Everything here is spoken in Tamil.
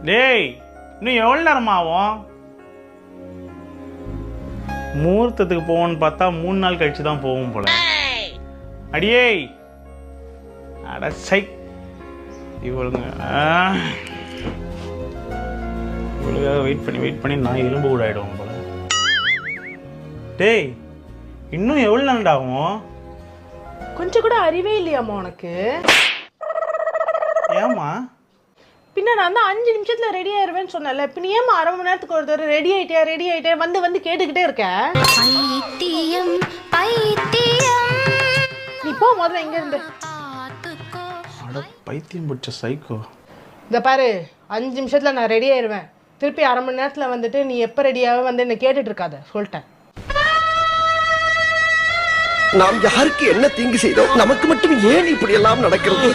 டேய் இன்னும் எவ்வளோ நேரம் ஆகும்? முகூர்த்தத்துக்கு போவோன்னு பார்த்தா 3 நாள் கழிச்சு தான் போவோம் போல. அடியே அட சை இவளுங்க இவளுக்காக வெயிட் பண்ணி நான் எலும்பு கூட ஆகிடுவோம் போல. டேய் இன்னும் எவ்வளோ நேரம் ஆகும்? கொஞ்சம் கூட அறிவே இல்லையாம்மா உனக்கு? ஏம்மா? பின்ன நான் தான் 5 நிமிஷத்துல ரெடி ஆயிருவேன்னு சொன்னல. பின்ன ஏமா 1/2 மணி நேரத்துக்கு ஒரு தடவை ரெடி ஆயிட்டே வந்து கேட்டுக்கிட்டே இருக்க? நீ போ முதல்ல இங்க இருந்து. அட பைத்தியம் பிடிச்ச சைக்கோ. இந்த பாரு 5 நிமிஷத்துல நான் ரெடி ஆயிருவேன். திருப்பி 1/2 மணி நேரத்துல வந்துட்டு நீ எப்ப ரெடியாக வந்து என்ன கேட்டுட்டு இருக்காத சொல்லிட்டேன். நாம் யாருக்கு என்ன தீங்கு செய்தோம்? நமக்கு மட்டும் ஏன் இப்படி எல்லாம் நடக்கிறது?